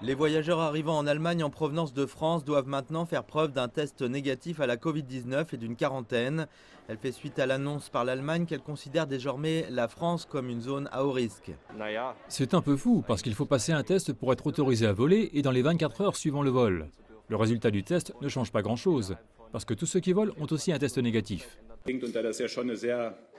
Les voyageurs arrivant en Allemagne en provenance de France doivent maintenant faire preuve d'un test négatif à la Covid-19 et d'une quarantaine. Elle fait suite à l'annonce par l'Allemagne qu'elle considère désormais la France comme une zone à haut risque. C'est un peu fou parce qu'il faut passer un test pour être autorisé à voler et dans les 24 heures suivant le vol. Le résultat du test ne change pas grand-chose parce que tous ceux qui volent ont aussi un test négatif.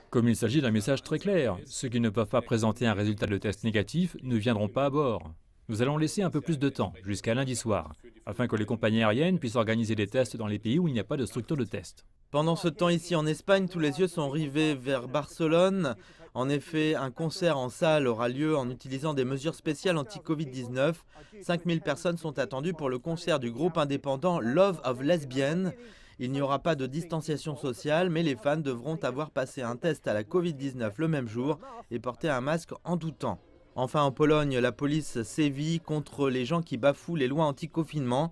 Comme il s'agit d'un message très clair, ceux qui ne peuvent pas présenter un résultat de test négatif ne viendront pas à bord. Nous allons laisser un peu plus de temps, jusqu'à lundi soir, afin que les compagnies aériennes puissent organiser des tests dans les pays où il n'y a pas de structure de test. Pendant ce temps, ici en Espagne, tous les yeux sont rivés vers Barcelone. En effet, un concert en salle aura lieu en utilisant des mesures spéciales anti-Covid-19. 5000 personnes sont attendues pour le concert du groupe indépendant Love of Lesbian. Il n'y aura pas de distanciation sociale, mais les fans devront avoir passé un test à la Covid-19 le même jour et porter un masque en tout temps. Enfin, en Pologne, la police sévit contre les gens qui bafouent les lois anti-confinement.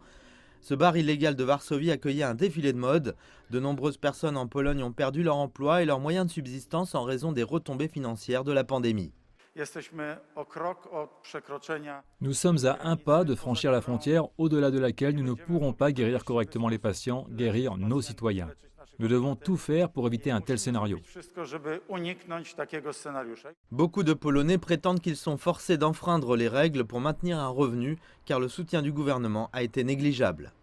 Ce bar illégal de Varsovie accueillait un défilé de mode. De nombreuses personnes en Pologne ont perdu leur emploi et leurs moyens de subsistance en raison des retombées financières de la pandémie. Nous sommes à un pas de franchir la frontière au-delà de laquelle nous ne pourrons pas guérir correctement les patients, guérir nos citoyens. Nous devons tout faire pour éviter un tel scénario. Beaucoup de Polonais prétendent qu'ils sont forcés d'enfreindre les règles pour maintenir un revenu, car le soutien du gouvernement a été négligeable.